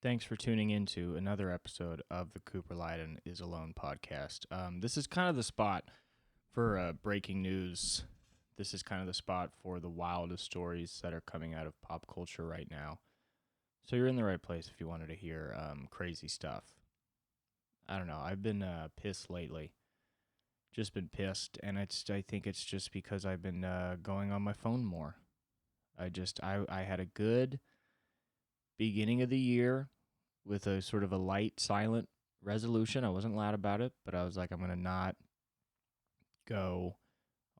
Thanks for tuning in to another episode of the Cooper Lyden is Alone podcast. This is kind of the spot for breaking news. This is kind of the spot for the wildest stories that are coming out of pop culture right now. So you're in the right place if you wanted to hear crazy stuff. I don't know. I've been pissed lately. Just been pissed, and I think it's just because I've been going on my phone more. I had a good beginning of the year with a sort of a light, silent resolution. I wasn't loud about it, but I was like, I'm going to not go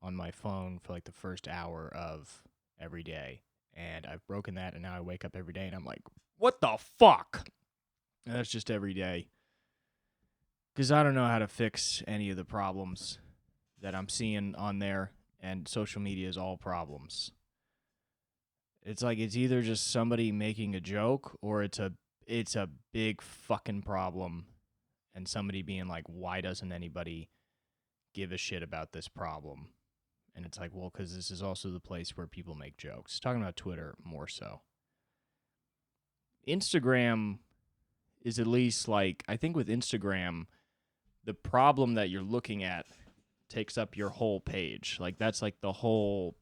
on my phone for like the first hour of every day. And I've broken that, and now I wake up every day, and I'm like, what the fuck? And that's just every day. Because I don't know how to fix any of the problems that I'm seeing on there, and social media is all problems. It's like it's either just somebody making a joke or it's a big fucking problem and somebody being like, why doesn't anybody give a shit about this problem? And it's like, well, because this is also the place where people make jokes. Talking about Twitter more so. Instagram is at least like, I think with Instagram, the problem that you're looking at takes up your whole page. Like that's like the whole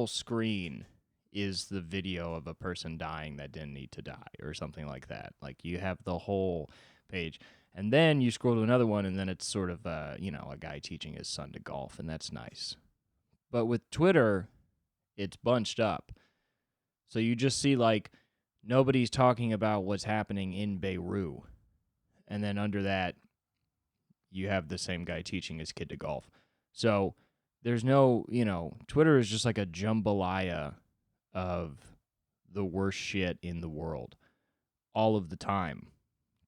screen is the video of a person dying that didn't need to die or something like that. Like you have the whole page. And then you scroll to another one and then it's sort of, a guy teaching his son to golf, and that's nice. But with Twitter, it's bunched up. So you just see like nobody's talking about what's happening in Beirut. And then under that, you have the same guy teaching his kid to golf. So there's no, Twitter is just like a jambalaya of the worst shit in the world all of the time,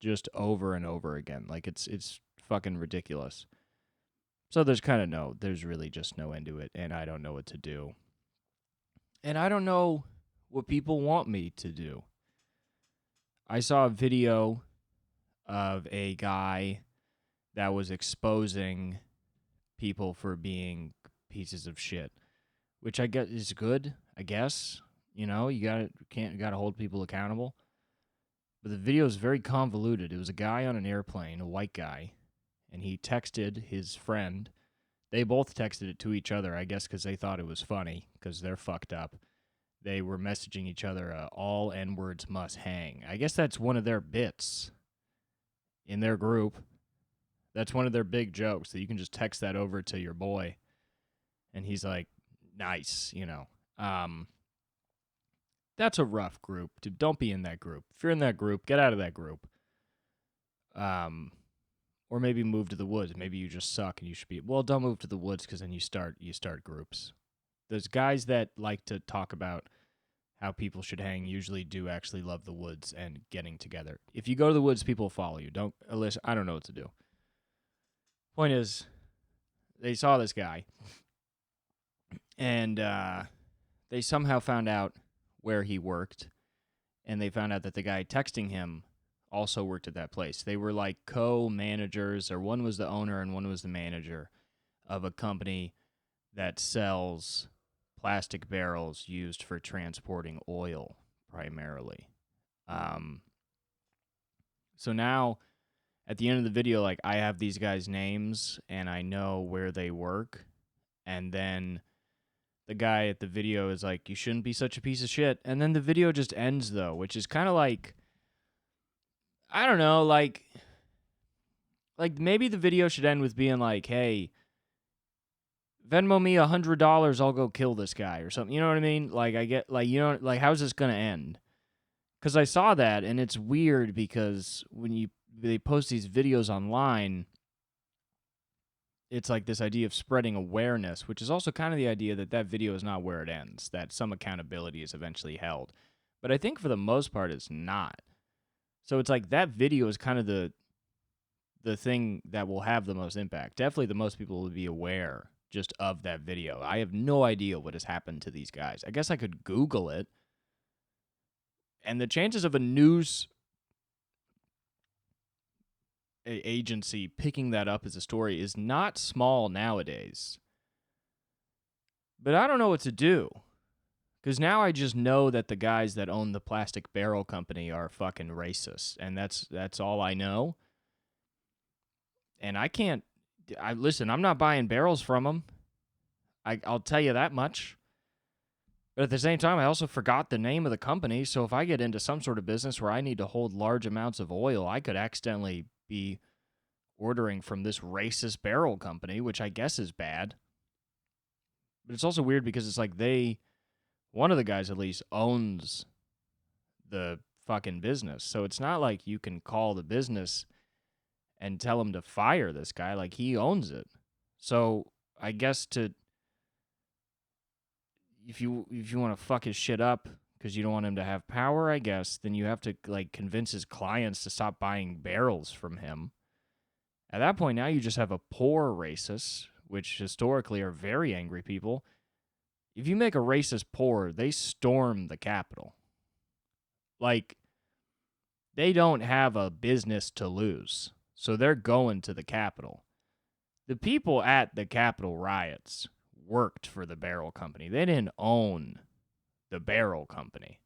just over and over again. Like it's fucking ridiculous. So there's really just no end to it, and I don't know what to do. And I don't know what people want me to do. I saw a video of a guy that was exposing people for being pieces of shit, which I guess is good, I guess. You gotta hold people accountable. But the video is very convoluted. It was a guy on an airplane, a white guy, and he texted his friend. They both texted it to each other, I guess because they thought it was funny, because they're fucked up. They were messaging each other, all N-words must hang. I guess that's one of their bits in their group. That's one of their big jokes, that you can just text that over to your boy, and he's like, nice, That's a rough group. Dude, don't be in that group. If you're in that group, get out of that group. Or maybe move to the woods. Maybe you just suck and you should be. Well, don't move to the woods because then you start groups. There's guys that like to talk about how people should hang usually do actually love the woods and getting together. If you go to the woods, people follow you. I don't know what to do. Point is, they saw this guy, and they somehow found out where he worked, and they found out that the guy texting him also worked at that place. They were like co-managers, or one was the owner and one was the manager of a company that sells plastic barrels used for transporting oil primarily. So now at the end of the video, like I have these guys' names and I know where they work, and then the guy at the video is like, you shouldn't be such a piece of shit. And then the video just ends, though, which is kind of like, I don't know, like maybe the video should end with being like, hey, Venmo me $100, I'll go kill this guy or something. You know what I mean? Like, I get, like, how's this going to end? Because I saw that, and it's weird because when they post these videos online, it's like this idea of spreading awareness, which is also kind of the idea that video is not where it ends, that some accountability is eventually held. But I think for the most part, it's not. So it's like that video is kind of the thing that will have the most impact. Definitely the most people will be aware just of that video. I have no idea what has happened to these guys. I guess I could Google it. And the chances of a news agency picking that up as a story is not small nowadays. But I don't know what to do. Because now I just know that the guys that own the plastic barrel company are fucking racist, and that's all I know. And I can't. Listen. I'm not buying barrels from them. I'll tell you that much. But at the same time, I also forgot the name of the company. So if I get into some sort of business where I need to hold large amounts of oil, I could accidentally be ordering from this racist barrel company, which I guess is bad. But it's also weird because it's like one of the guys at least owns the fucking business. So it's not like you can call the business and tell him to fire this guy. Like, he owns it. So I guess if you want to fuck his shit up because you don't want him to have power, I guess, then you have to like convince his clients to stop buying barrels from him. At that point, now you just have a poor racist, which historically are very angry people. If you make a racist poor, they storm the Capitol. Like, they don't have a business to lose, so they're going to the Capitol. The people at the Capitol riots worked for the barrel company. They didn't own the barrel company.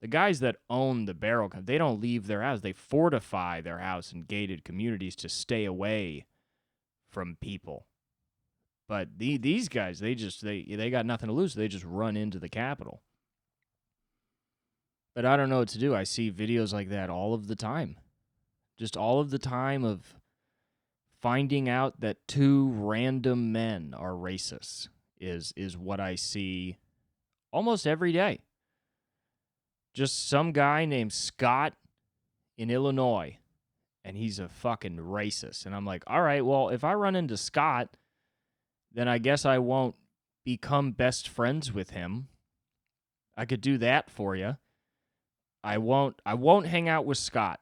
The guys that own the barrel company, they don't leave their house. They fortify their house in gated communities to stay away from people. But these guys, they got nothing to lose. So they just run into the Capitol. But I don't know what to do. I see videos like that all of the time. Just all of the time of finding out that two random men are racist is what I see almost every day. Just some guy named Scott in Illinois, and he's a fucking racist. And I'm like, all right, well, if I run into Scott, then I guess I won't become best friends with him. I could do that for you. I won't hang out with Scott.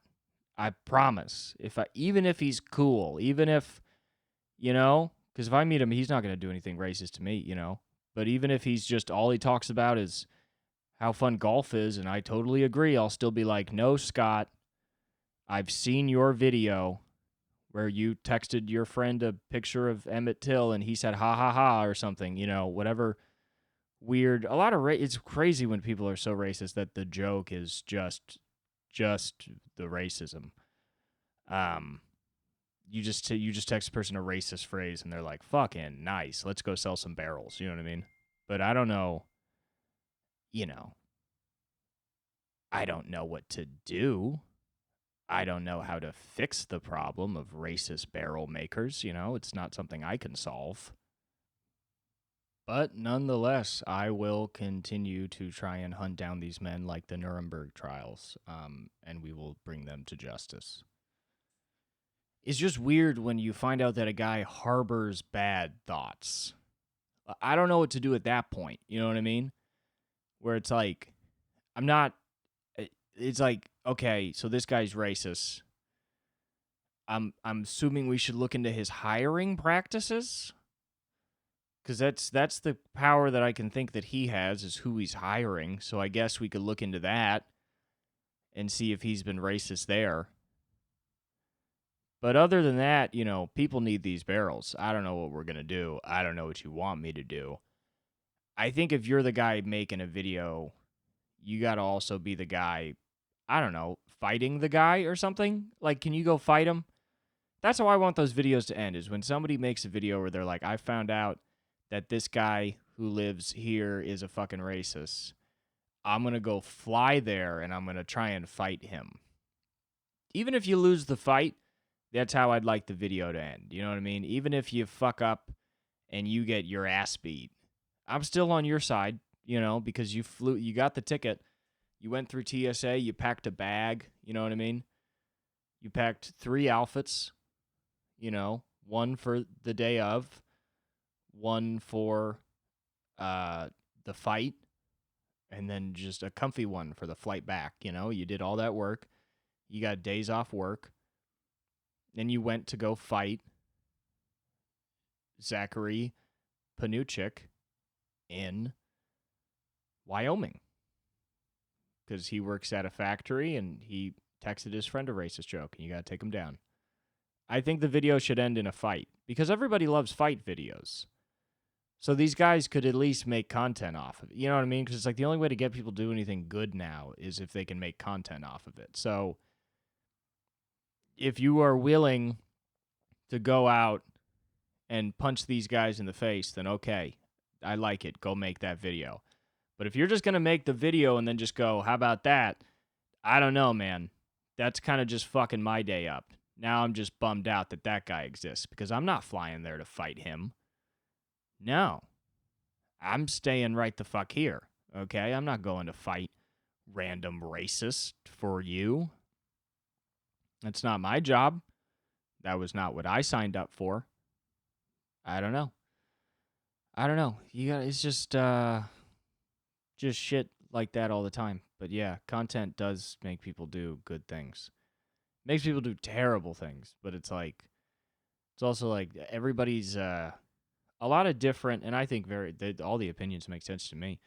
I promise. Even if he's cool, even if, because if I meet him, he's not going to do anything racist to me, But even if he's just, all he talks about is how fun golf is, and I totally agree, I'll still be like, no, Scott, I've seen your video where you texted your friend a picture of Emmett Till and he said ha ha ha or something, whatever weird. A lot of it's crazy when people are so racist that the joke is just the racism. You just text a person a racist phrase and they're like, fucking nice, let's go sell some barrels. You know what I mean? But I don't know. I don't know what to do. I don't know how to fix the problem of racist barrel makers. It's not something I can solve. But nonetheless, I will continue to try and hunt down these men like the Nuremberg trials, and we will bring them to justice. It's just weird when you find out that a guy harbors bad thoughts. I don't know what to do at that point. You know what I mean? Where it's like, it's like, okay, so this guy's racist. I'm assuming we should look into his hiring practices, because that's the power that I can think that he has, is who he's hiring. So I guess we could look into that and see if he's been racist there. But other than that, people need these barrels. I don't know what we're going to do. I don't know what you want me to do. I think if you're the guy making a video, you got to also be the guy, I don't know, fighting the guy or something. Like, can you go fight him? That's how I want those videos to end, is when somebody makes a video where they're like, I found out that this guy who lives here is a fucking racist. I'm going to go fly there and I'm going to try and fight him. Even if you lose the fight, that's how I'd like the video to end. You know what I mean? Even if you fuck up and you get your ass beat, I'm still on your side, because you got the ticket. You went through TSA, you packed a bag, you know what I mean? You packed 3 outfits, one for the day of, one for the fight, and then just a comfy one for the flight back. You did all that work. You got days off work. Then you went to go fight Zachary Panuchik in Wyoming, because he works at a factory and he texted his friend a racist joke, and you got to take him down. I think the video should end in a fight, because everybody loves fight videos. So these guys could at least make content off of it. You know what I mean? Because it's like the only way to get people to do anything good now is if they can make content off of it. So if you are willing to go out and punch these guys in the face, then okay, I like it. Go make that video. But if you're just going to make the video and then just go, how about that? I don't know, man. That's kind of just fucking my day up. Now I'm just bummed out that that guy exists because I'm not flying there to fight him. No. I'm staying right the fuck here, okay? I'm not going to fight random racist for you. That's not my job. That was not what I signed up for. I don't know. It's just shit like that all the time. But yeah, content does make people do good things. Makes people do terrible things, but it's also like everybody's a lot of different, and I think all the opinions make sense to me.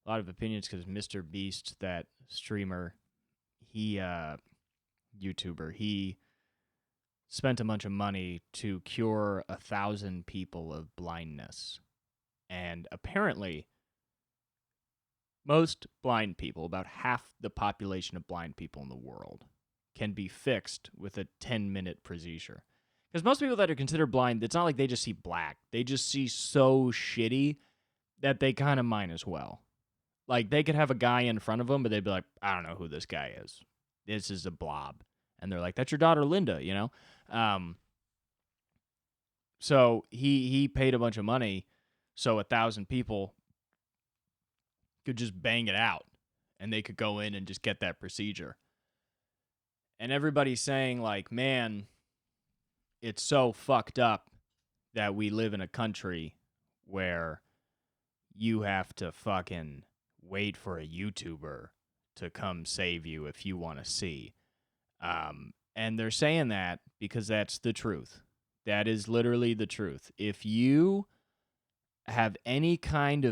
A lot of opinions because Mr. Beast, that streamer, he YouTuber, he spent a bunch of money to cure 1,000 people of blindness. And apparently, most blind people, about half the population of blind people in the world, can be fixed with a 10-minute procedure. Because most people that are considered blind, it's not like they just see black. They just see so shitty that they kind of might as well. Like, they could have a guy in front of them, but they'd be like, I don't know who this guy is. This is a blob. And they're like, that's your daughter, Linda, you know? So he paid a bunch of money so 1,000 people could just bang it out. And they could go in and just get that procedure. And everybody's saying, like, man, it's so fucked up that we live in a country where you have to fucking wait for a YouTuber to come save you if you want to see. And they're saying that because that's the truth. That is literally the truth. If you have any kind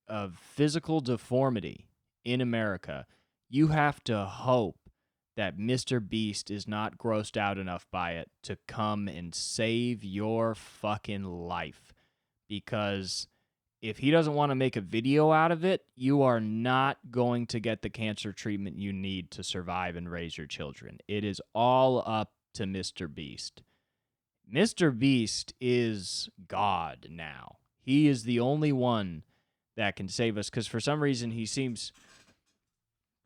of physical deformity in America, you have to hope that Mr. Beast is not grossed out enough by it to come and save your fucking life. Because if he doesn't want to make a video out of it, you are not going to get the cancer treatment you need to survive and raise your children. It is all up to Mr. Beast. Mr. Beast is God now. He is the only one that can save us because for some reason he seems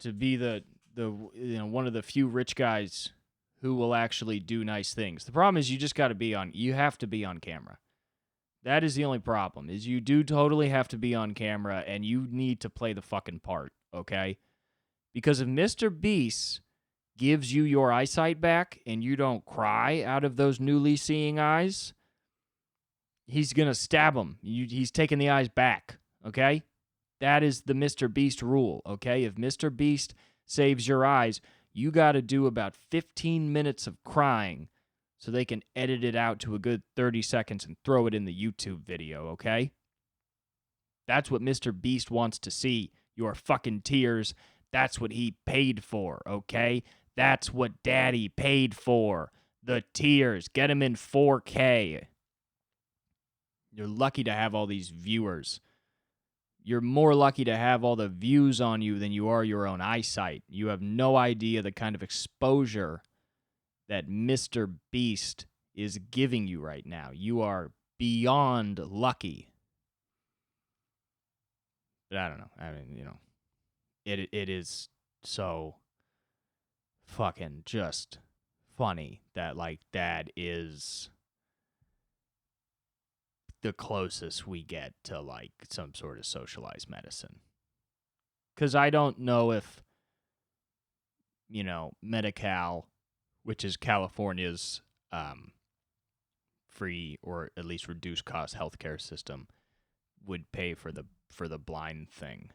to be the one of the few rich guys who will actually do nice things. The problem is you have to be on camera. That is the only problem, is you do totally have to be on camera, and you need to play the fucking part, okay? Because if Mr. Beast gives you your eyesight back and you don't cry out of those newly seeing eyes, he's going to stab him. He's taking the eyes back, okay? That is the Mr. Beast rule, okay? If Mr. Beast saves your eyes, you got to do about 15 minutes of crying so they can edit it out to a good 30 seconds and throw it in the YouTube video, okay? That's what Mr. Beast wants to see, your fucking tears. That's what he paid for, okay? That's what Daddy paid for, the tears. Get him in 4K. You're lucky to have all these viewers. You're more lucky to have all the views on you than you are your own eyesight. You have no idea the kind of exposure that Mr. Beast is giving you right now. You are beyond lucky. But I don't know. I mean, it is so fucking just funny that, like, that is the closest we get to, like, some sort of socialized medicine. Because I don't know if, Medi-Cal, which is California's free or at least reduced cost healthcare system, would pay for the blind thing.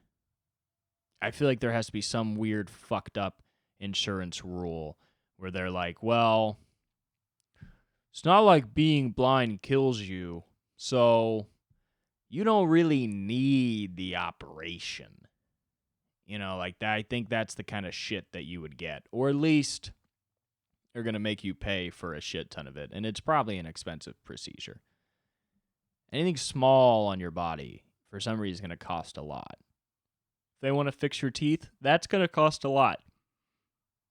I feel like there has to be some weird fucked up insurance rule where they're like, well, it's not like being blind kills you, so you don't really need the operation. Like that. I think that's the kind of shit that you would get, or at least they're going to make you pay for a shit ton of it, and it's probably an expensive procedure. Anything small on your body, for some reason, is going to cost a lot. If they want to fix your teeth, that's going to cost a lot,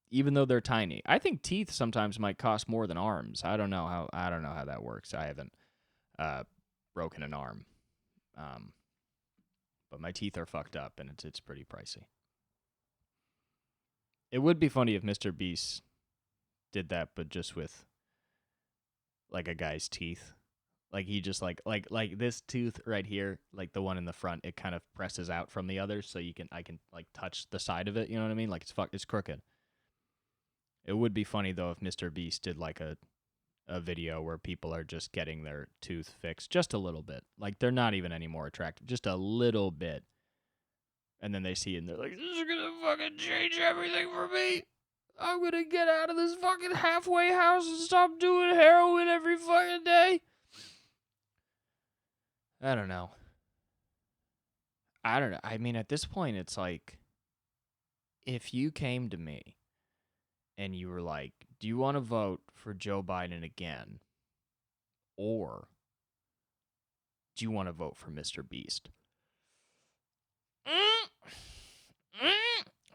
even though they're tiny. I think teeth sometimes might cost more than arms. I don't know how that works. I haven't broken an arm, but my teeth are fucked up, and it's pretty pricey. It would be funny if Mr. Beast did that, but just with like a guy's teeth. Like he just like this tooth right here, like the one in the front, it kind of presses out from the others, so I can like touch the side of it. You know what I mean? Like it's crooked. It would be funny though if Mr. Beast did like a video where people are just getting their tooth fixed just a little bit, like they're not even any more attractive, just a little bit, and then they see it and they're like, "This is gonna fucking change everything for me. I'm gonna get out of this fucking halfway house and stop doing heroin every fucking day." I don't know. I mean, at this point, it's like, if you came to me and you were like, do you want to vote for Joe Biden again? Or do you want to vote for Mr. Beast? I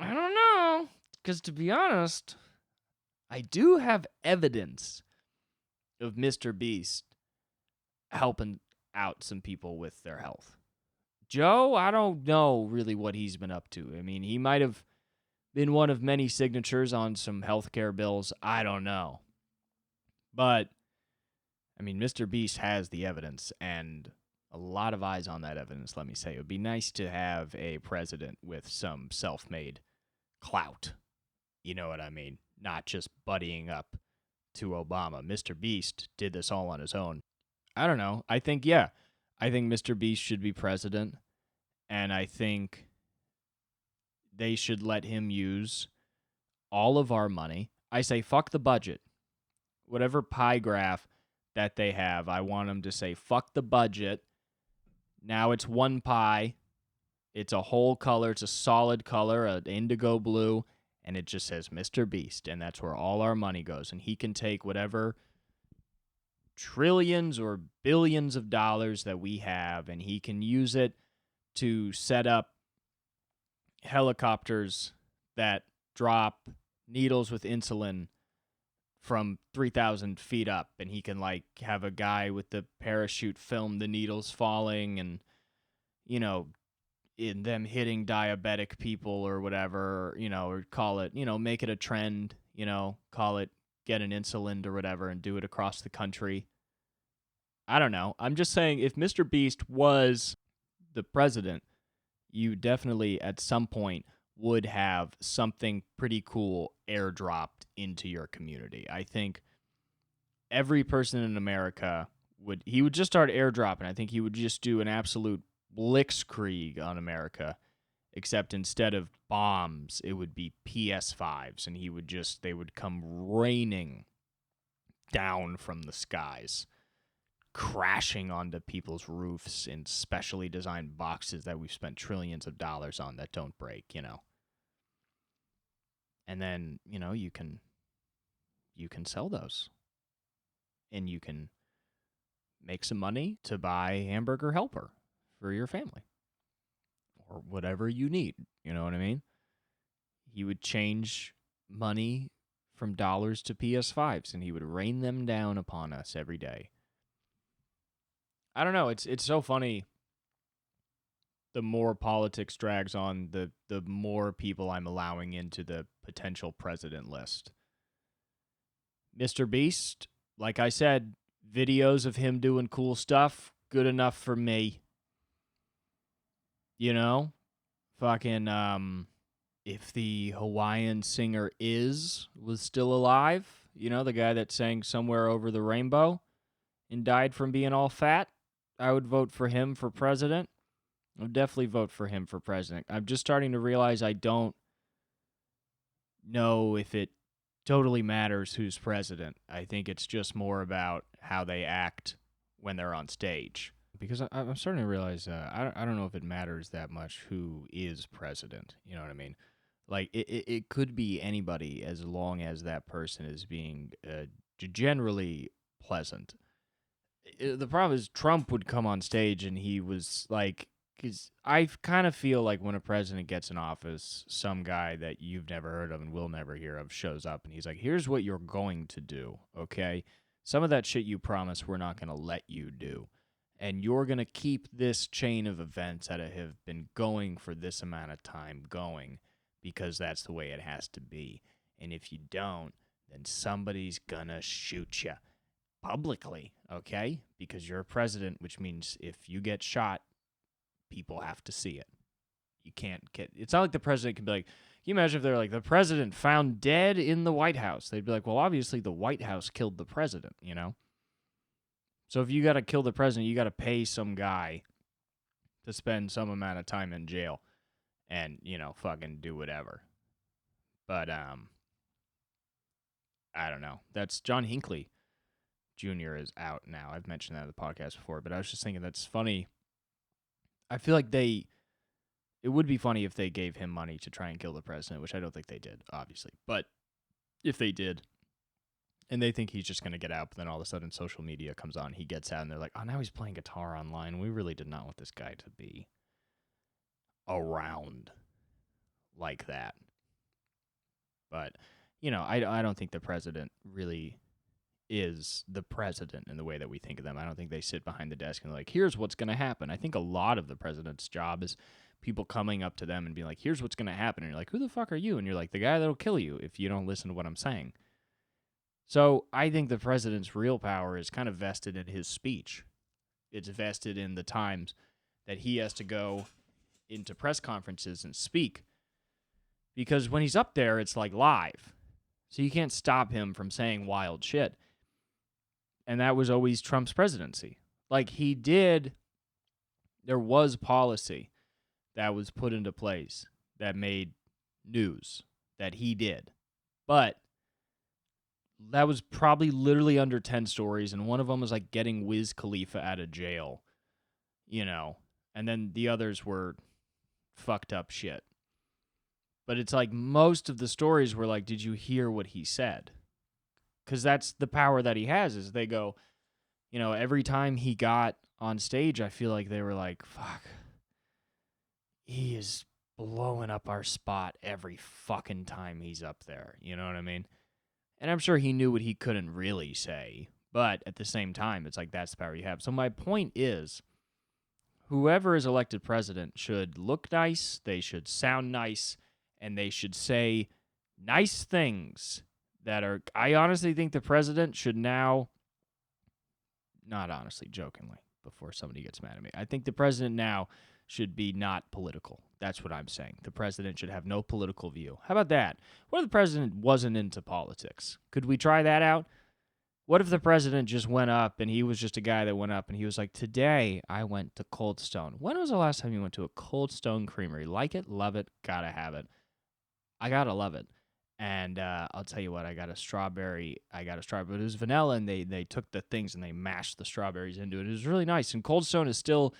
don't know. Because to be honest, I do have evidence of Mr. Beast helping out some people with their health. Joe, I don't know really what he's been up to. I mean, he might have been one of many signatures on some healthcare bills. I don't know. But, I mean, Mr. Beast has the evidence and a lot of eyes on that evidence, let me say. It would be nice to have a president with some self-made clout. You know what I mean? Not just buddying up to Obama. Mr. Beast did this all on his own. I don't know. I think Mr. Beast should be president, and I think they should let him use all of our money. I say fuck the budget. Whatever pie graph that they have, I want them to say fuck the budget. Now it's one pie. It's a whole color. It's a solid color, an indigo blue, and it just says Mr. Beast, and that's where all our money goes. And he can take whatever trillions or billions of dollars that we have, and he can use it to set up helicopters that drop needles with insulin from 3,000 feet up, and he can like have a guy with the parachute film the needles falling, and in them hitting diabetic people or whatever, or call it, make it a trend, call it get an insulin or whatever, and do it across the country. I don't know. I'm just saying, if Mr. Beast was the president, you definitely at some point would have something pretty cool airdropped into your community. I think every person in America would just start airdropping. I think he would just do an absolute blitzkrieg on America, except instead of bombs, it would be PS5s, and they would come raining down from the skies, crashing onto people's roofs in specially designed boxes that we've spent trillions of dollars on that don't break, And then, you can sell those. And you can make some money to buy Hamburger Helper for your family. Or whatever you need, you know what I mean? He would change money from dollars to PS5s, and he would rain them down upon us every day. I don't know. It's so funny. The more politics drags on, the more people I'm allowing into the potential president list. Mr. Beast, like I said, videos of him doing cool stuff, good enough for me. Fucking, if the Hawaiian singer was still alive, the guy that sang Somewhere Over the Rainbow and died from being all fat, I would vote for him for president. I would definitely vote for him for president. I'm just starting to realize I don't know if it totally matters who's president. I think it's just more about how they act when they're on stage. Because I'm starting to realize I don't know if it matters that much who is president. You know what I mean? Like, it could be anybody as long as that person is being generally pleasant. The problem is Trump would come on stage and he was like, because I kind of feel like when a president gets in office, some guy that you've never heard of and will never hear of shows up and he's like, here's what you're going to do, okay? Some of that shit you promised we're not going to let you do. And you're going to keep this chain of events that have been going for this amount of time going because that's the way it has to be. And if you don't, then somebody's going to shoot you publicly, okay? Because you're a president, which means if you get shot, people have to see it. You can't get. It's not like the president can be like. Can you imagine if they're like the president found dead in the White House? They'd be like, well, obviously the White House killed the president, you know. So if you got to kill the president, you got to pay some guy to spend some amount of time in jail, and fucking do whatever. But I don't know. That's John Hinckley Jr. is out now. I've mentioned that in the podcast before, but I was just thinking that's funny. I feel like it would be funny if they gave him money to try and kill the president, which I don't think they did, obviously. But if they did, and they think he's just going to get out, but then all of a sudden social media comes on, he gets out, and they're like, oh, now he's playing guitar online. We really did not want this guy to be around like that. But, I don't think the president really is the president in the way that we think of them. I don't think they sit behind the desk and they're like, here's what's going to happen. I think a lot of the president's job is people coming up to them and being like, here's what's going to happen. And you're like, who the fuck are you? And you're like, the guy that'll kill you if you don't listen to what I'm saying. So I think the president's real power is kind of vested in his speech. It's vested in the times that he has to go into press conferences and speak. Because when he's up there, it's like live. So you can't stop him from saying wild shit. And that was always Trump's presidency. Like there was policy that was put into place that made news that he did. But that was probably literally under 10 stories, and one of them was like getting Wiz Khalifa out of jail, and then the others were fucked up shit. But it's like most of the stories were like, did you hear what he said? Because that's the power that he has, is they go, every time he got on stage, I feel like they were like, fuck, he is blowing up our spot every fucking time he's up there. You know what I mean? And I'm sure he knew what he couldn't really say. But at the same time, it's like that's the power you have. So my point is, whoever is elected president should look nice, they should sound nice, and they should say nice things that are... I honestly think the president should now... Not honestly, jokingly, before somebody gets mad at me. I think the president now should be not political. That's what I'm saying. The president should have no political view. How about that? What if the president wasn't into politics? Could we try that out? What if the president just went up and he was just a guy that went up and he was like, today I went to Cold Stone. When was the last time you went to a Cold Stone creamery? Like it, love it, gotta have it. I gotta love it. And I'll tell you what, I got a strawberry, but it was vanilla, and they took the things and they mashed the strawberries into it. It was really nice. And Cold Stone is still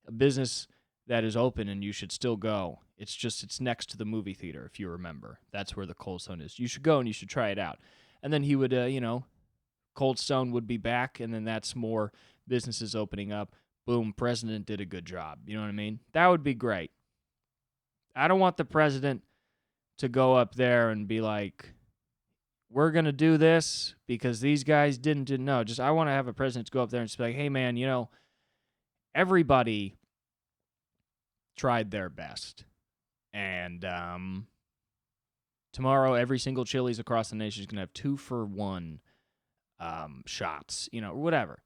a business that is open, and you should still go. It's next to the movie theater, if you remember. That's where the Cold Stone is. You should go and you should try it out. And then he would, Cold Stone would be back, and then that's more businesses opening up. Boom, president did a good job. You know what I mean? That would be great. I don't want the president to go up there and be like, we're going to do this because these guys didn't know. Just I want to have a president to go up there and just be like, hey, man, everybody tried their best. And tomorrow, every single Chili's across the nation is going to have 2-for-1 shots, whatever.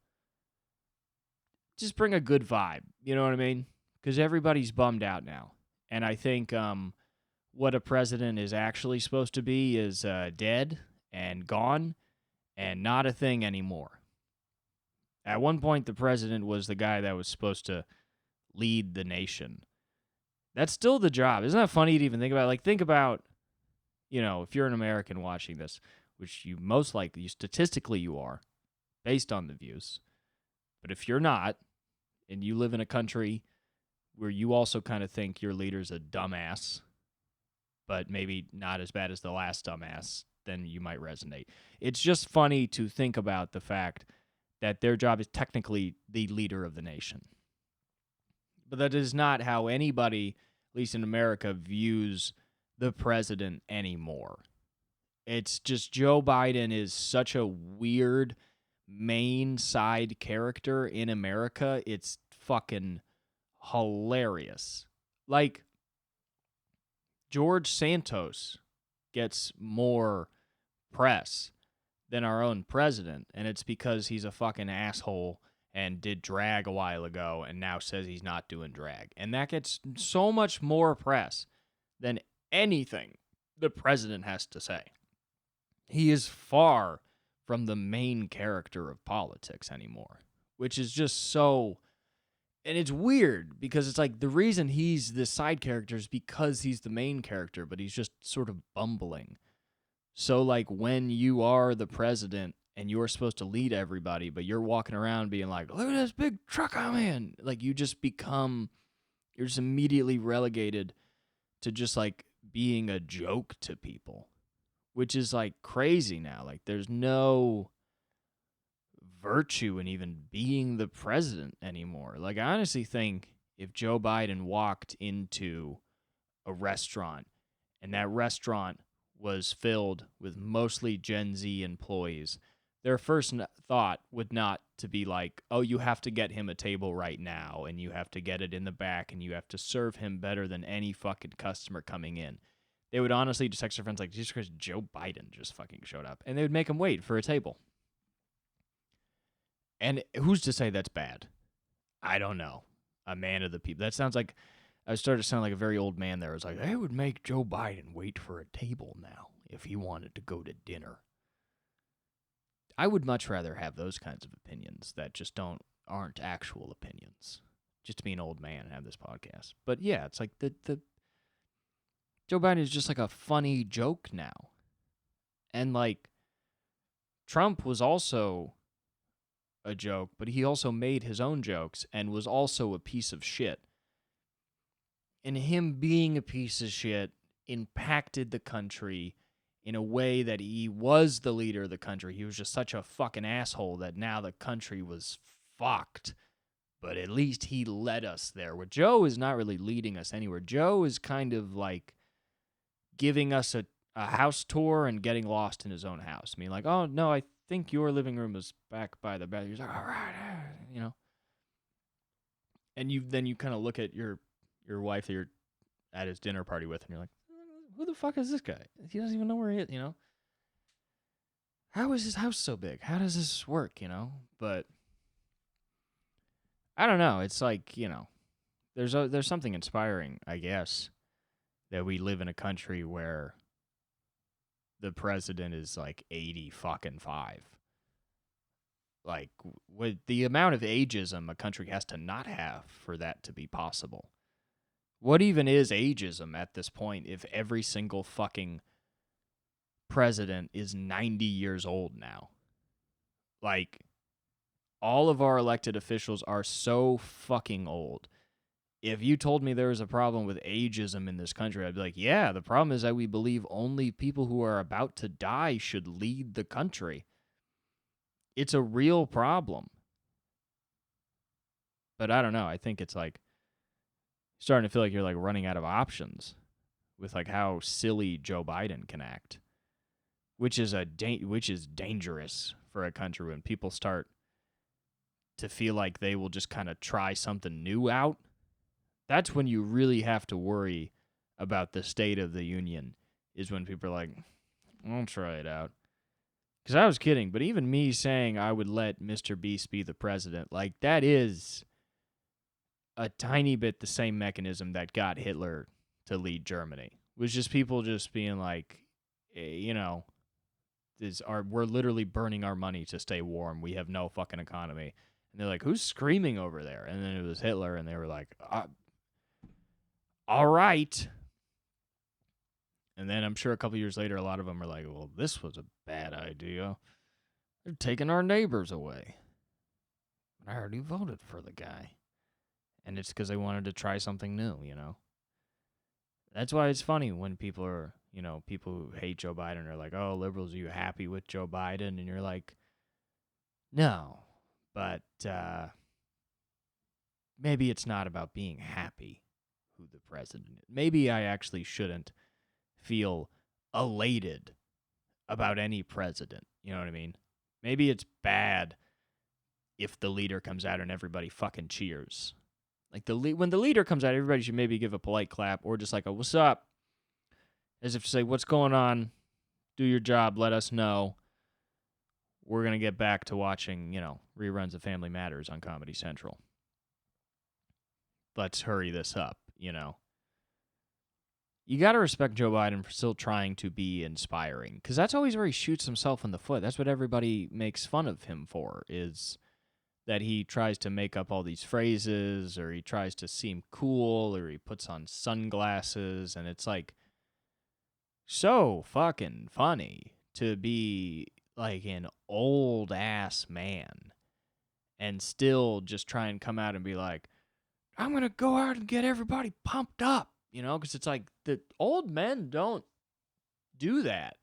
Just bring a good vibe, you know what I mean? Because everybody's bummed out now. And I think what a president is actually supposed to be is dead and gone and not a thing anymore. At one point, the president was the guy that was supposed to lead the nation. That's still the job. Isn't that funny to even think about? Like, think about, if you're an American watching this, which you most likely, statistically you are, based on the views. But if you're not, and you live in a country where you also kind of think your leader's a dumbass, but maybe not as bad as the last dumbass, then you might resonate. It's just funny to think about the fact that their job is technically the leader of the nation. But that is not how anybody, at least in America, views the president anymore. It's just Joe Biden is such a weird main side character in America. It's fucking hilarious. Like, George Santos gets more press than our own president, and it's because he's a fucking asshole and did drag a while ago and now says he's not doing drag. And that gets so much more press than anything the president has to say. He is far from the main character of politics anymore, which is just so... And it's weird because it's like the reason he's the side character is because he's the main character, but he's just sort of bumbling. So, like, when you are the president and you're supposed to lead everybody, but you're walking around being like, look at this big truck I'm in. Like, you're just immediately relegated to just, like, being a joke to people, which is, like, crazy now. Like, there's no virtue in even being the president anymore. Like, I honestly think if Joe Biden walked into a restaurant and that restaurant was filled with mostly Gen Z employees, their first thought would not to be like, oh, you have to get him a table right now, and you have to get it in the back, and you have to serve him better than any fucking customer coming in. They would honestly just text their friends like, Jesus Christ, Joe Biden just fucking showed up. And they would make him wait for a table. And who's to say that's bad? I don't know. A man of the people. That sounds like, I started to sound like a very old man there. I was like, they would make Joe Biden wait for a table now if he wanted to go to dinner. I would much rather have those kinds of opinions that just aren't actual opinions. Just to be an old man and have this podcast. But yeah, it's like the Joe Biden is just like a funny joke now. And like Trump was also a joke, but he also made his own jokes and was also a piece of shit. And him being a piece of shit impacted the country in a way that he was the leader of the country. He was just such a fucking asshole that now the country was fucked. But at least he led us there. Where Joe is not really leading us anywhere. Joe is kind of like giving us a house tour and getting lost in his own house. I mean, like, oh, no, I think your living room is back by the bed. He's like, all right, you know. And then you kind of look at your wife that you're at his dinner party with, and you're like, who the fuck is this guy? He doesn't even know where he is, you know? How is his house so big? How does this work, you know? But I don't know. It's like, you know, there's something inspiring, I guess, that we live in a country where the president is like 80 fucking 5. Like, with the amount of ageism a country has to not have for that to be possible. What even is ageism at this point if every single fucking president is 90 years old now? Like, all of our elected officials are so fucking old. If you told me there was a problem with ageism in this country, I'd be like, yeah, the problem is that we believe only people who are about to die should lead the country. It's a real problem. But I don't know. I think it's like starting to feel like you're like running out of options with like how silly Joe Biden can act, which is dangerous for a country when people start to feel like they will just kind of try something new out. That's when you really have to worry about the state of the union, is when people are like, I'll try it out. Because I was kidding, but even me saying I would let Mr. Beast be the president, like, that is a tiny bit the same mechanism that got Hitler to lead Germany. It was just people just being like, you know, we're literally burning our money to stay warm. We have no fucking economy. And they're like, who's screaming over there? And then it was Hitler, and they were like, all right. And then I'm sure a couple years later, a lot of them are like, well, this was a bad idea. They're taking our neighbors away. I already voted for the guy. And it's because they wanted to try something new, you know? That's why it's funny when people are, you know, people who hate Joe Biden are like, oh, liberals, are you happy with Joe Biden? And you're like, no, But maybe it's not about being happy who the president is. Maybe I actually shouldn't feel elated about any president. You know what I mean? Maybe it's bad if the leader comes out and everybody fucking cheers. Like when the leader comes out, everybody should maybe give a polite clap or just like a "What's up?" as if to say, "What's going on? Do your job. Let us know. We're gonna get back to watching, reruns of Family Matters on Comedy Central. Let's hurry this up." You got to respect Joe Biden for still trying to be inspiring, because that's always where he shoots himself in the foot. That's what everybody makes fun of him for, is that he tries to make up all these phrases, or he tries to seem cool, or he puts on sunglasses, and it's like so fucking funny to be like an old ass man and still just try and come out and be like, I'm going to go out and get everybody pumped up, because it's like the old men don't do that.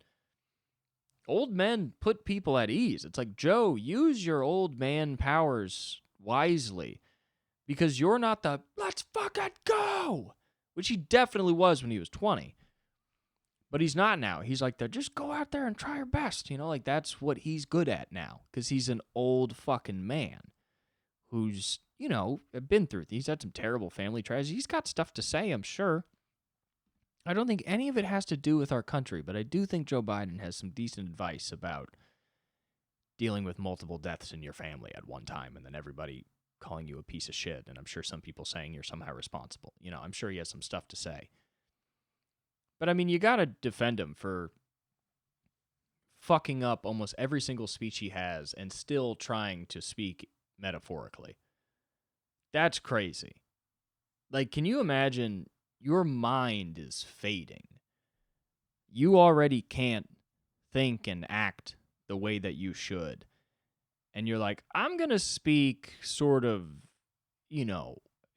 Old men put people at ease. It's like, Joe, use your old man powers wisely, because you're not the let's fucking go, which he definitely was when he was 20. But he's not now. He's like, just go out there and try your best. Like that's what he's good at now, because he's an old fucking man who's, been through. He's had some terrible family tragedies. He's got stuff to say, I'm sure. I don't think any of it has to do with our country, but I do think Joe Biden has some decent advice about dealing with multiple deaths in your family at one time, and then everybody calling you a piece of shit, and I'm sure some people saying you're somehow responsible. I'm sure he has some stuff to say. But, I mean, you got to defend him for fucking up almost every single speech he has and still trying to speak metaphorically. That's crazy. Like, can you imagine your mind is fading? You already can't think and act the way that you should. And you're like, I'm going to speak sort of,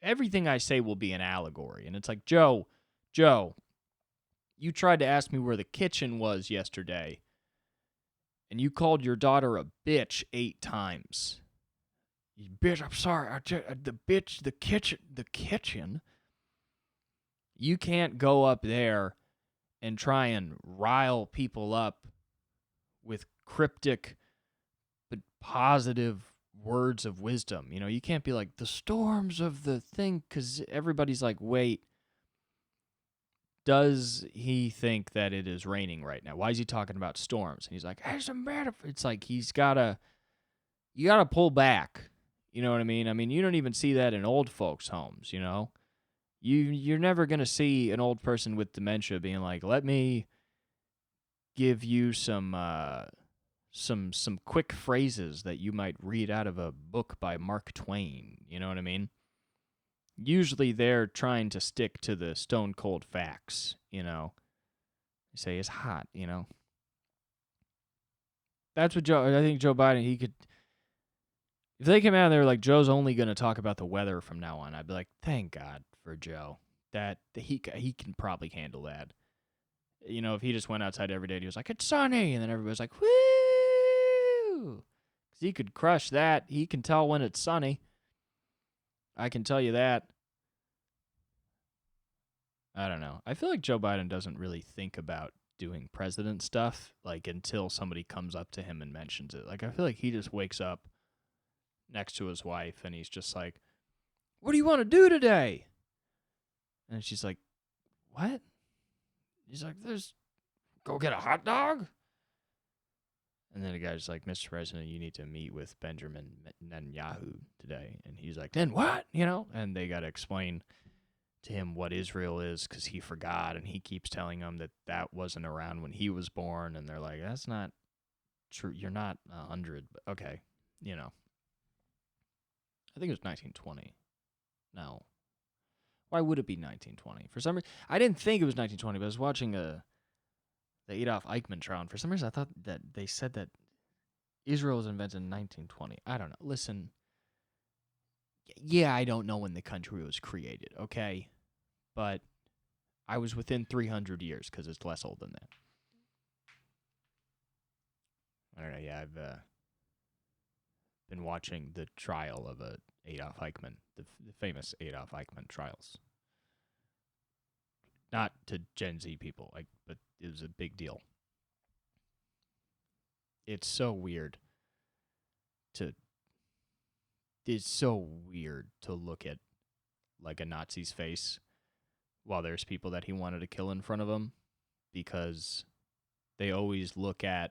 everything I say will be an allegory. And it's like, Joe, you tried to ask me where the kitchen was yesterday, and you called your daughter a bitch 8 times. Bitch, I'm sorry. The kitchen. You can't go up there and try and rile people up with cryptic but positive words of wisdom. You can't be like, the storms of the thing, because everybody's like, wait, does he think that it is raining right now? Why is he talking about storms? And he's like, it's a metaphor. It's like you gotta pull back. You know what I mean? I mean, you don't even see that in old folks' homes, You're never going to see an old person with dementia being like, let me give you some quick phrases that you might read out of a book by Mark Twain. You know what I mean? Usually they're trying to stick to the stone cold facts, They say it's hot, That's what I think Joe Biden, he could, if they came out and they were like, Joe's only going to talk about the weather from now on, I'd be like, thank God for Joe. That he can probably handle that. If he just went outside every day and he was like, it's sunny, and then everybody's like, woo! Because he could crush that. He can tell when it's sunny. I can tell you that. I don't know. I feel like Joe Biden doesn't really think about doing president stuff, like, until somebody comes up to him and mentions it. Like, I feel like he just wakes up next to his wife and he's just like, what do you want to do today? And she's like, what? He's like, go get a hot dog? And then the guy's like, Mr. President, you need to meet with Benjamin Netanyahu today. And he's like, then what? And they got to explain to him what Israel is, because he forgot, and he keeps telling them that wasn't around when he was born. And they're like, that's not true. You're not 100. But okay, I think it was 1920. No. Why would it be 1920? For some reason, I didn't think it was 1920, but I was watching the Adolf Eichmann trial, and for some reason I thought that they said that Israel was invented in 1920. I don't know. Listen, yeah, I don't know when the country was created, okay? But I was within 300 years, because it's less old than that. I don't know, yeah, been watching the trial of Adolf Eichmann, the famous Adolf Eichmann trials. Not to Gen Z people, but it was a big deal. It's so weird to look at like a Nazi's face while there's people that he wanted to kill in front of him, because they always look at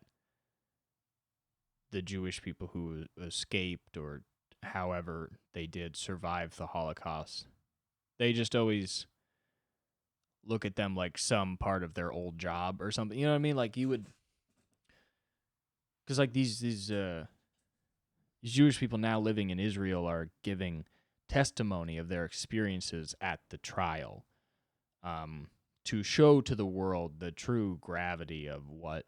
the Jewish people who escaped or however they did survive the Holocaust. They just always look at them like some part of their old job or something. You know what I mean? Like you would, because like these Jewish people now living in Israel are giving testimony of their experiences at the trial, to show to the world the true gravity of what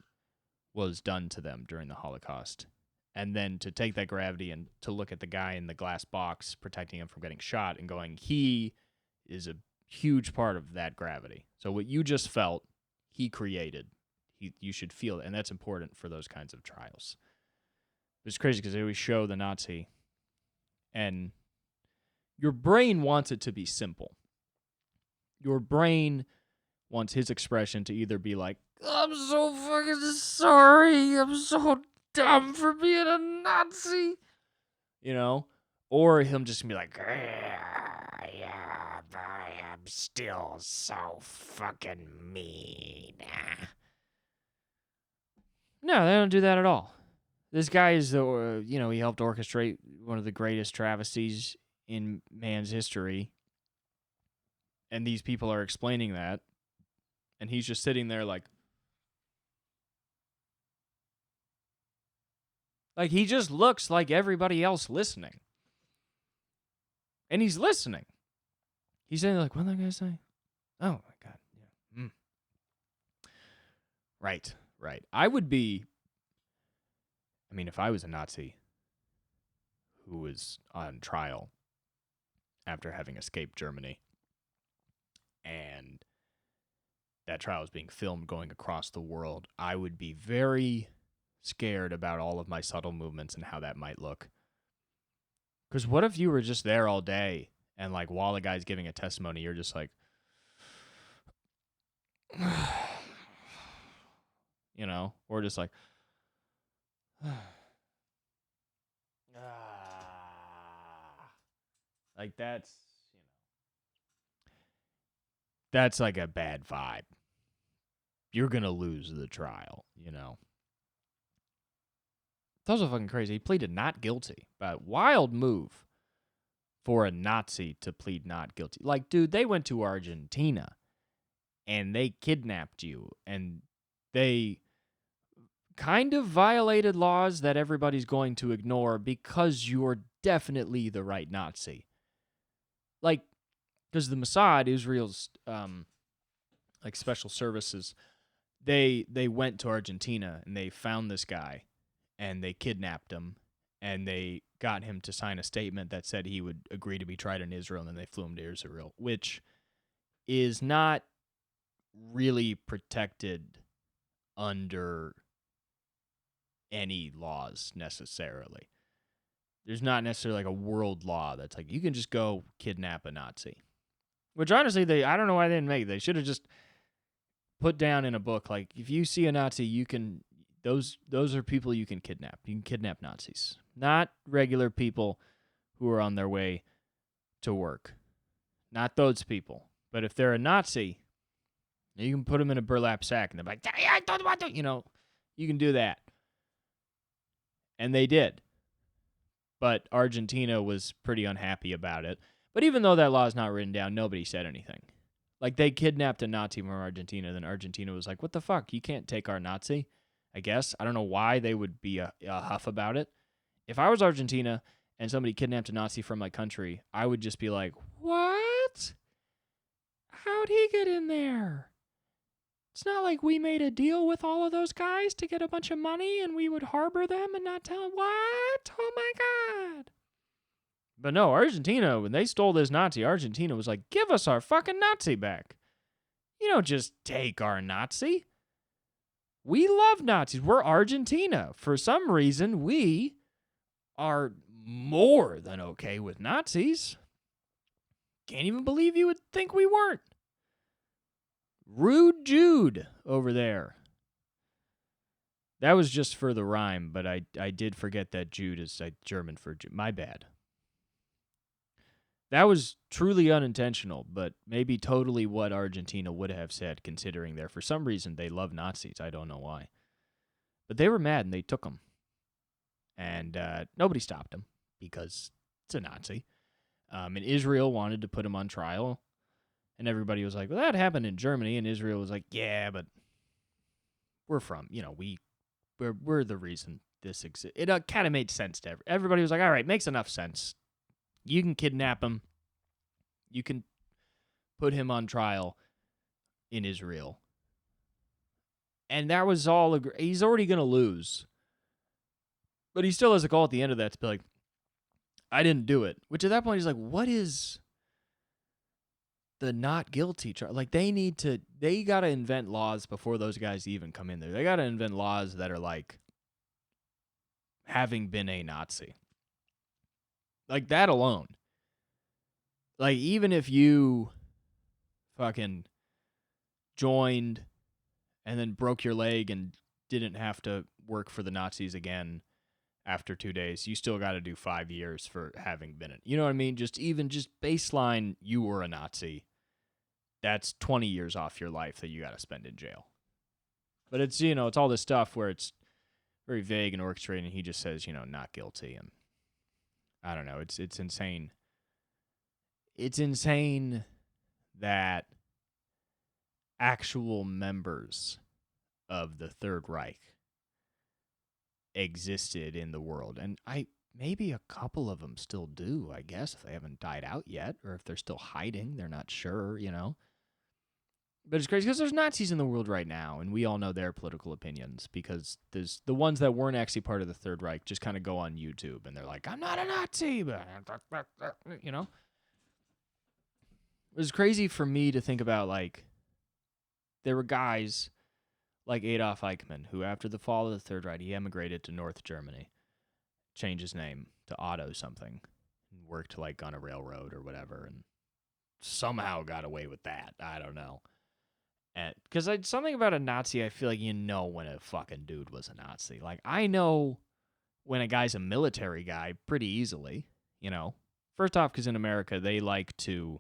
was done to them during the Holocaust. And then to take that gravity and to look at the guy in the glass box protecting him from getting shot and going, he is a huge part of that gravity. So what you just felt, he created. You should feel it, and that's important for those kinds of trials. It's crazy because they always show the Nazi, and your brain wants it to be simple. Your brain wants his expression to either be like, I'm so fucking sorry, I'm so dumb for being a Nazi, or him just be like, yeah, I am still so fucking mean. No, they don't do that at all. This guy is, he helped orchestrate one of the greatest travesties in man's history. And these people are explaining that. And he's just sitting there like he just looks like everybody else listening. And he's listening. He's saying like, what did that guy say? Oh my God. Yeah. Right. If I was a Nazi who was on trial after having escaped Germany, and that trial was being filmed going across the world, I would be very scared about all of my subtle movements and how that might look. Because what if you were just there all day and like while the guy's giving a testimony, you're just like, or just like, like that's like a bad vibe. You're going to lose the trial, It's also fucking crazy. He pleaded not guilty. But wild move for a Nazi to plead not guilty. Like, dude, they went to Argentina and they kidnapped you and they kind of violated laws that everybody's going to ignore because you're definitely the right Nazi. Like, because the Mossad, Israel's special services, they went to Argentina and they found this guy and they kidnapped him and they got him to sign a statement that said he would agree to be tried in Israel, and then they flew him to Israel, which is not really protected under any laws necessarily. There's not necessarily like a world law that's like you can just go kidnap a Nazi. Which honestly, I don't know why they didn't make it. They should have just put down in a book, like, if you see a Nazi, you can, those are people you can kidnap. You can kidnap Nazis. Not regular people who are on their way to work. Not those people. But if they're a Nazi, you can put them in a burlap sack and they're like, I don't want to, you can do that. And they did. But Argentina was pretty unhappy about it. But even though that law is not written down, nobody said anything. Like, they kidnapped a Nazi from Argentina, then Argentina was like, what the fuck? You can't take our Nazi, I guess. I don't know why they would be a huff about it. If I was Argentina and somebody kidnapped a Nazi from my country, I would just be like, what? How'd he get in there? It's not like we made a deal with all of those guys to get a bunch of money and we would harbor them and not tell them. What? Oh my God. But no, Argentina, when they stole this Nazi, Argentina was like, give us our fucking Nazi back. You don't just take our Nazi. We love Nazis. We're Argentina. For some reason, we are more than okay with Nazis. Can't even believe you would think we weren't. Rude Jude over there. That was just for the rhyme, but I did forget that Jude is German for Jude. My bad. That was truly unintentional, but maybe totally what Argentina would have said, considering for some reason they love Nazis. I don't know why. But they were mad and they took them. And nobody stopped them because it's a Nazi. And Israel wanted to put him on trial. And everybody was like, well, that happened in Germany. And Israel was like, yeah, but we're from, we're the reason this exists. It kind of made sense to everybody. Was like, all right, makes enough sense. You can kidnap him. You can put him on trial in Israel. And that was all. He's already going to lose. But he still has a call at the end of that to be like, I didn't do it. Which at that point, he's like, what is the not guilty charge? Like, they got to invent laws before those guys even come in there. They got to invent laws that are like having been a Nazi. Like, that alone. Like, even if you fucking joined and then broke your leg and didn't have to work for the Nazis again after 2 days, you still got to do 5 years for having been it. You know what I mean? Just baseline, you were a Nazi. That's 20 years off your life that you got to spend in jail. But it's, it's all this stuff where it's very vague and orchestrated, and he just says, not guilty. And I don't know. It's insane. It's insane that actual members of the Third Reich existed in the world. And maybe a couple of them still do, I guess, if they haven't died out yet, or if they're still hiding. They're not sure, But it's crazy because there's Nazis in the world right now, and we all know their political opinions because there's the ones that weren't actually part of the Third Reich just kind of go on YouTube, and they're like, I'm not a Nazi, but, It was crazy for me to think about, like, there were guys like Adolf Eichmann, who after the fall of the Third Reich, he emigrated to North Germany, changed his name to Otto something, and worked, like, on a railroad or whatever, and somehow got away with that. I don't know. Because something about a Nazi, I feel like when a fucking dude was a Nazi. Like, I know when a guy's a military guy pretty easily, First off, because in America, they like to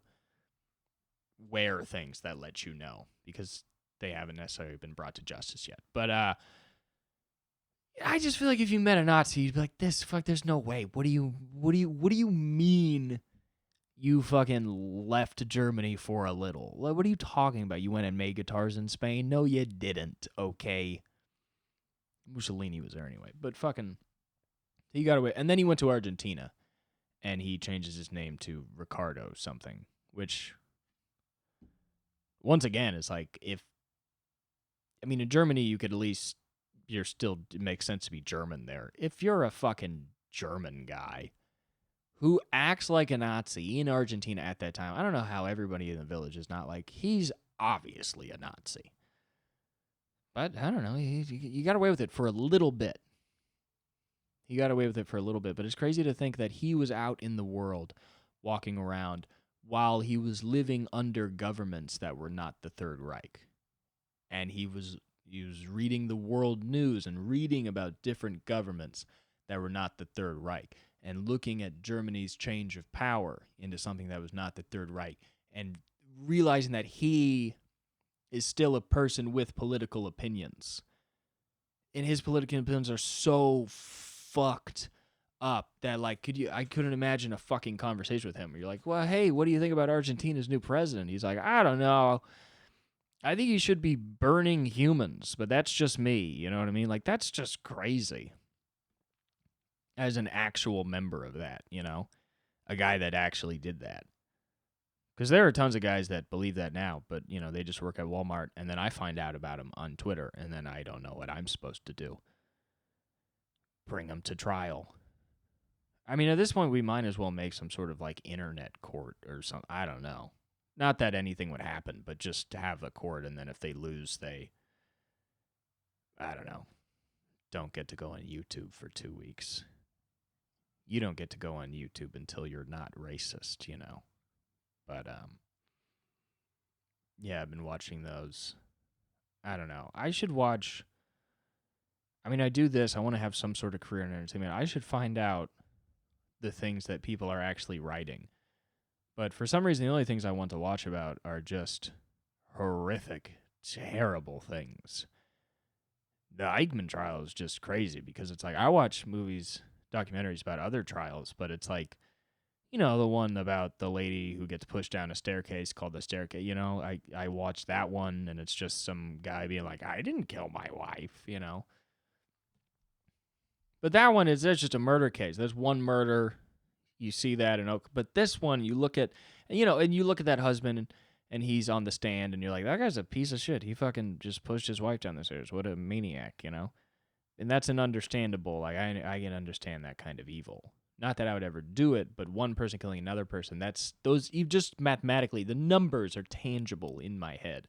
wear things that let you know because they haven't necessarily been brought to justice yet. But I just feel like if you met a Nazi, you'd be like, there's no way. What do you mean you fucking left Germany for a little? What are you talking about? You went and made guitars in Spain? No, you didn't, okay? Mussolini was there anyway. But fucking, he got away. And then he went to Argentina, and he changes his name to Ricardo something, which, once again, is like, in Germany, you could at least, it makes sense to be German there. If you're a fucking German guy who acts like a Nazi in Argentina at that time, I don't know how everybody in the village is not like, he's obviously a Nazi. But I don't know, he got away with it for a little bit. But it's crazy to think that he was out in the world walking around while he was living under governments that were not the Third Reich. And he was reading the world news and reading about different governments that were not the Third Reich and looking at Germany's change of power into something that was not the Third Reich and realizing that he is still a person with political opinions. And his political opinions are so fucked up that, like, I couldn't imagine a fucking conversation with him where you're like, well, hey, what do you think about Argentina's new president? He's like, I don't know. I think he should be burning humans, but that's just me. You know what I mean? Like, that's just crazy. As an actual member of that, a guy that actually did that. Because there are tons of guys that believe that now, but, they just work at Walmart, and then I find out about him on Twitter, and then I don't know what I'm supposed to do. Bring him to trial. At this point, we might as well make some sort of, like, internet court or something. I don't know. Not that anything would happen, but just to have a court, and then if they lose, I don't know, don't get to go on YouTube for 2 weeks. you don't get to go on YouTube until you're not racist, But yeah, I've been watching those. I don't know. I should watch. I mean, I do this. I want to have some sort of career in entertainment. I should find out the things that people are actually writing. But for some reason, the only things I want to watch about are just horrific, terrible things. The Eichmann trial is just crazy because it's like I watch movies, documentaries about other trials, but it's like, the one about the lady who gets pushed down a staircase called The Staircase. I watched that one, and it's just some guy being like, I didn't kill my wife. But that one there's just a murder case. There's one murder. You see that but this one you look at, and you look at that husband and he's on the stand and you're like, that guy's a piece of shit. He fucking just pushed his wife down the stairs. What a maniac, And that's an understandable, like I can understand that kind of evil. Not that I would ever do it, but one person killing another person, you just mathematically, the numbers are tangible in my head.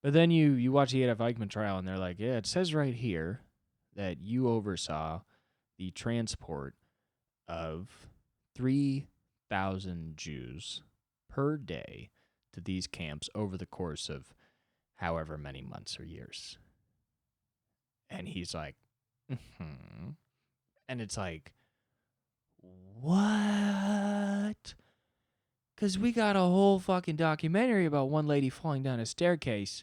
But then you watch the Adolf Eichmann trial and they're like, yeah, it says right here that you oversaw the transport of 3,000 Jews per day to these camps over the course of however many months or years. And he's like, And it's like, what? Because we got a whole fucking documentary about one lady falling down a staircase.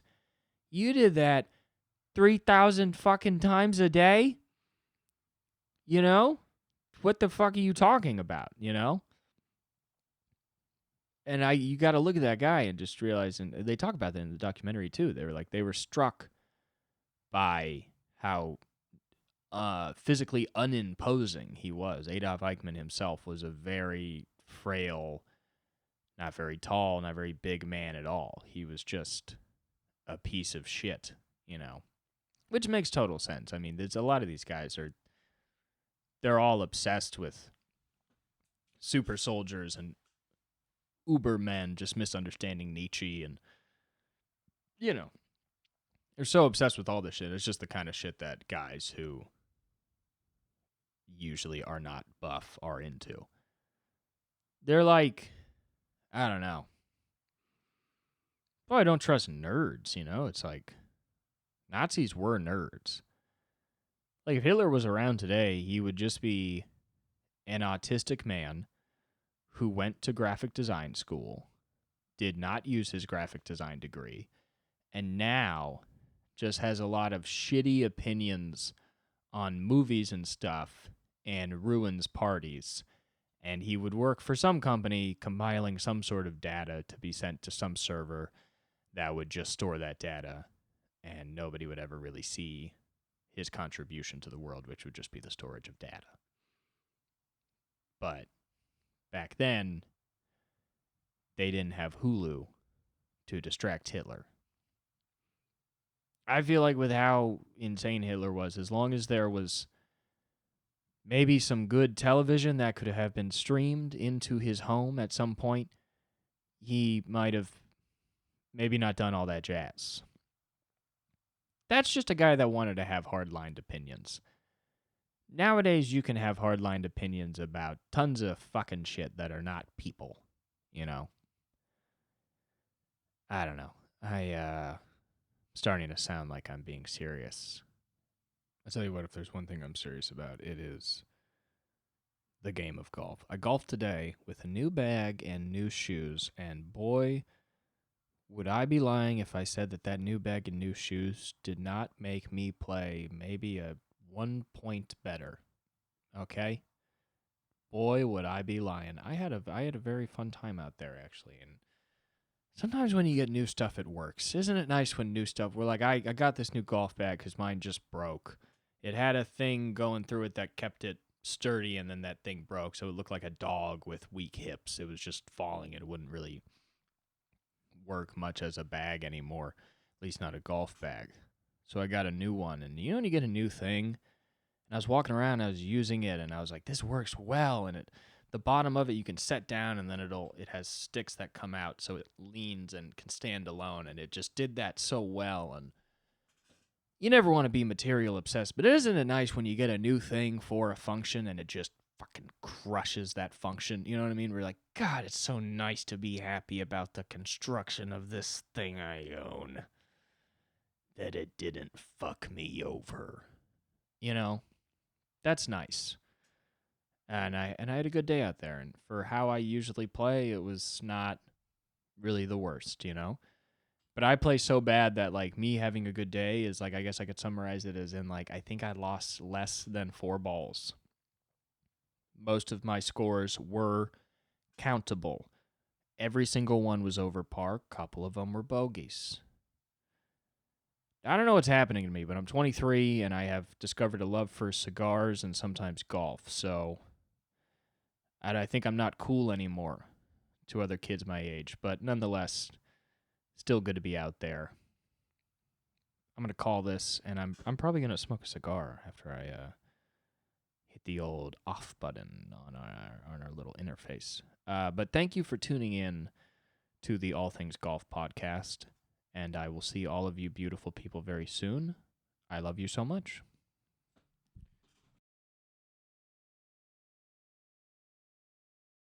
You did that 3,000 fucking times a day? What the fuck are you talking about, And you got to look at that guy and just realize, and they talk about that in the documentary too. They were struck by how physically unimposing he was. Adolf Eichmann himself was a very frail, not very tall, not very big man at all. He was just a piece of shit, which makes total sense. I mean, there's a lot of these guys they're all obsessed with super soldiers and ubermen, just misunderstanding Nietzsche, and they're so obsessed with all this shit. It's just the kind of shit that guys who usually are not buff are into. They're like, I don't know. Well, I don't trust nerds, It's like Nazis were nerds. Like if Hitler was around today, he would just be an autistic man who went to graphic design school, did not use his graphic design degree, and now just has a lot of shitty opinions on movies and stuff and ruins parties. And he would work for some company compiling some sort of data to be sent to some server that would just store that data, and nobody would ever really see his contribution to the world, which would just be the storage of data. But back then, they didn't have Hulu to distract Hitler. I feel like with how insane Hitler was, as long as there was maybe some good television that could have been streamed into his home at some point, he might have maybe not done all that jazz. That's just a guy that wanted to have hardlined opinions. Nowadays, you can have hardlined opinions about tons of fucking shit that are not people, I don't know. Starting to sound like I'm being serious. I tell you what, if there's one thing I'm serious about, it is the game of golf. I golfed today with a new bag and new shoes, and boy, would I be lying if I said that new bag and new shoes did not make me play maybe a 1 point better. Okay? Boy, would I be lying. I had a very fun time out there, actually, and sometimes when you get new stuff, it works. Isn't it nice when new stuff... We're like, I got this new golf bag because mine just broke. It had a thing going through it that kept it sturdy, and then that thing broke, so it looked like a dog with weak hips. It was just falling, and it wouldn't really work much as a bag anymore, at least not a golf bag. So I got a new one, and when you get a new thing, and I was walking around, I was using it, and I was like, this works well, and the bottom of it you can set down, and then it has sticks that come out, so it leans and can stand alone, and it just did that so well. And you never want to be material obsessed, but isn't it nice when you get a new thing for a function and it just fucking crushes that function? You know what I mean? We're like, God, it's so nice to be happy about the construction of this thing I own. That it didn't fuck me over. You know? That's nice. And I had a good day out there, and for how I usually play, it was not really the worst, you know? But I play so bad that, like, me having a good day is, like, I guess I could summarize it as in, like, I think I lost less than 4 balls. Most of my scores were countable. Every single one was over par. A couple of them were bogeys. I don't know what's happening to me, but I'm 23, and I have discovered a love for cigars and sometimes golf, so I think I'm not cool anymore to other kids my age, but nonetheless, still good to be out there. I'm gonna call this, and I'm probably gonna smoke a cigar after I hit the old off button on our little interface. But thank you for tuning in to the All Things Golf podcast, and I will see all of you beautiful people very soon. I love you so much.